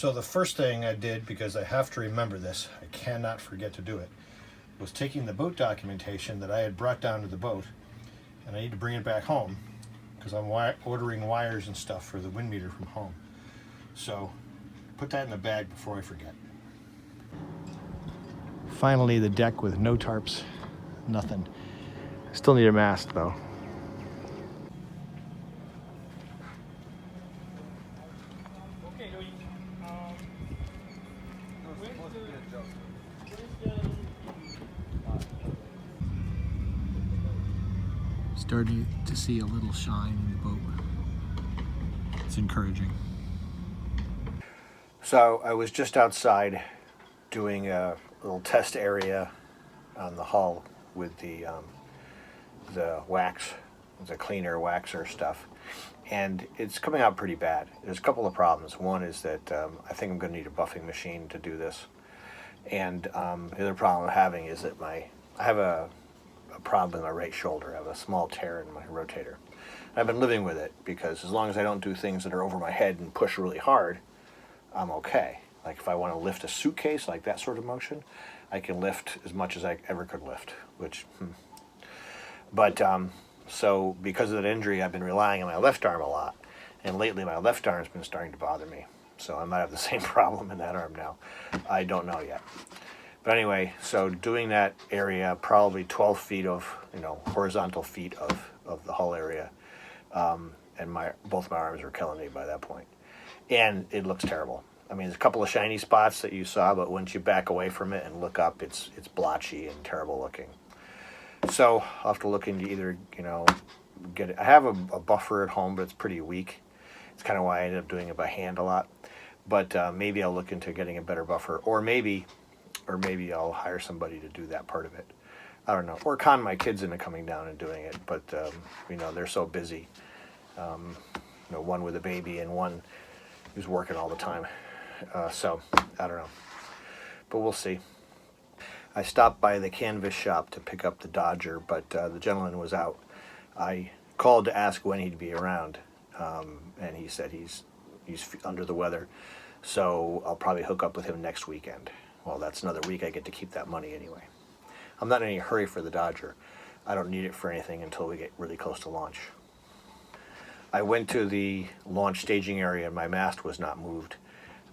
So the first thing I did, because I have to remember this, I cannot forget to do it, was taking the boat documentation that I had brought down to the boat, and I need to bring it back home because I'm ordering wires and stuff for the wind meter from home. So put that in the bag before I forget. Finally, the deck with no tarps, nothing. Still need a mast though. Starting to see a little shine in the boat. It's encouraging. So I was just outside doing a little test area on the hull with the wax, the clean air waxer stuff, and it's coming out pretty bad. There's a couple of problems. One is that I think I'm going to need a buffing machine to do this, and the other problem I'm having is that I have a problem with my right shoulder. I have a small tear in my rotator. I've been living with it because as long as I don't do things that are over my head and push really hard, I'm okay. Like if I want to lift a suitcase, like that sort of motion, I can lift as much as I ever could lift, But so because of that injury, I've been relying on my left arm a lot, and lately my left arm's been starting to bother me. So I might have the same problem in that arm now. I don't know yet. But anyway, so doing that area, probably 12 feet of, horizontal feet of the hull area, and both my arms were killing me by that point. And it looks terrible. I mean, there's a couple of shiny spots that you saw, but once you back away from it and look up, it's blotchy and terrible looking. So I'll have to look into either, get it. I have a buffer at home, but it's pretty weak. It's kind of why I ended up doing it by hand a lot. But maybe I'll look into getting a better buffer, or maybe I'll hire somebody to do that part of it. I don't know. Or con my kids into coming down and doing it. But, they're so busy. One with a baby and one who's working all the time. So, I don't know. But we'll see. I stopped by the canvas shop to pick up the Dodger, but the gentleman was out. I called to ask when he'd be around, and he said he's under the weather. So I'll probably hook up with him next weekend. Well, that's another week I get to keep that money anyway. I'm not in any hurry for the Dodger. I don't need it for anything until we get really close to launch. I went to the launch staging area and my mast was not moved.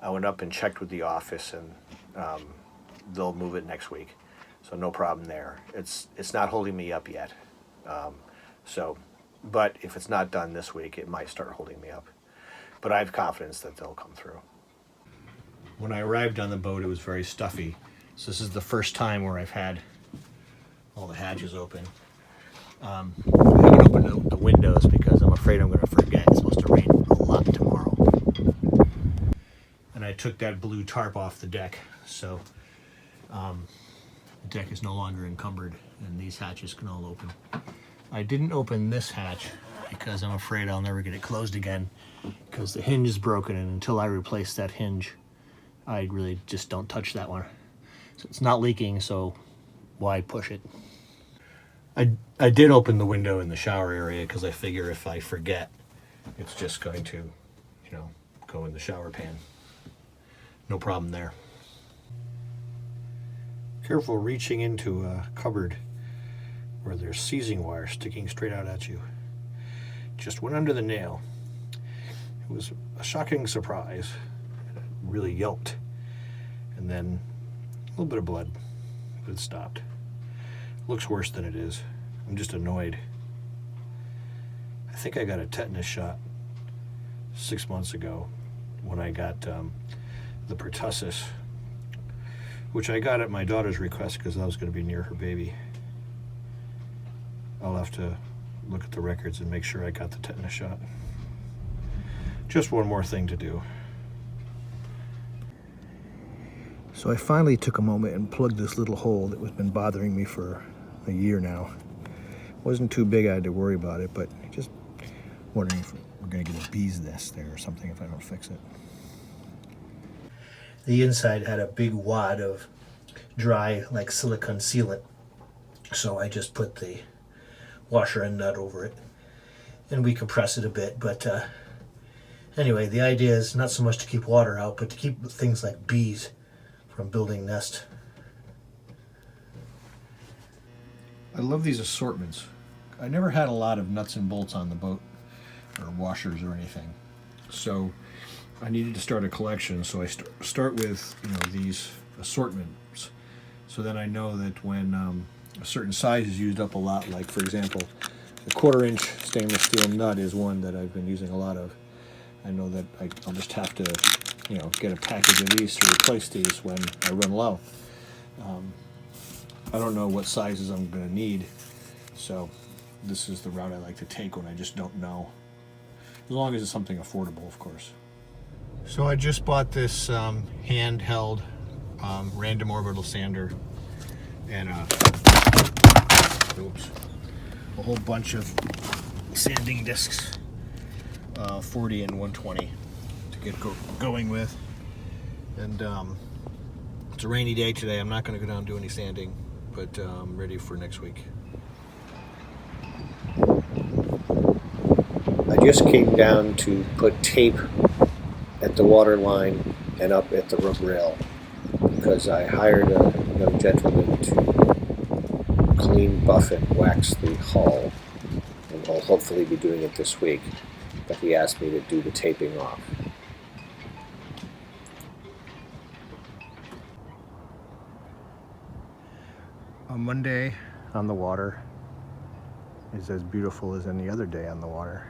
I went up and checked with the office, and they'll move it next week. So no problem there. It's not holding me up yet. But if it's not done this week, it might start holding me up. But I have confidence that they'll come through. When I arrived on the boat, it was very stuffy. So this is the first time where I've had all the hatches open. I haven't opened the windows because I'm afraid I'm going to forget. It's supposed to rain a lot tomorrow. And I took that blue tarp off the deck, so the deck is no longer encumbered, and these hatches can all open. I didn't open this hatch because I'm afraid I'll never get it closed again because the hinge is broken, and until I replace that hinge, I really just don't touch that one. So it's not leaking, so why push it? I did open the window in the shower area because I figure if I forget, it's just going to, go in the shower pan. No problem there. Careful reaching into a cupboard where there's seizing wire sticking straight out at you. Just went under the nail. It was a shocking surprise. It really yelped. And then a little bit of blood, but it stopped. Looks worse than it is. I'm just annoyed. I think I got a tetanus shot 6 months ago when I got the pertussis, which I got at my daughter's request because I was going to be near her baby. I'll have to look at the records and make sure I got the tetanus shot. Just one more thing to do. So I finally took a moment and plugged this little hole that was been bothering me for a year now. Wasn't too big, I had to worry about it, but just wondering if we're going to get a bee's nest there or something if I don't fix it. The inside had a big wad of dry, like silicone sealant, so I just put the washer and nut over it, and we compress it a bit, but Anyway, the idea is not so much to keep water out, but to keep things like bees from building nests. I love these assortments. I never had a lot of nuts and bolts on the boat or washers or anything. So I needed to start a collection, so I start with these assortments. So then I know that when a certain size is used up a lot, like for example, the 1/4-inch stainless steel nut is one that I've been using a lot of. I know that I'll just have to, get a package of these to replace these when I run low. I don't know what sizes I'm going to need, so this is the route I like to take when I just don't know. As long as it's something affordable, of course. So I just bought this handheld random orbital sander and a whole bunch of sanding discs, 40 and 120 to get going with. And it's a rainy day today. I'm not going to go down and do any sanding, but I'm ready for next week. I just came down to put tape at the water line and up at the rope rail because I hired a young gentleman to clean, buff, and wax the hull, and I'll hopefully be doing it this week, but he asked me to do the taping off. A Monday on the water is as beautiful as any other day on the water.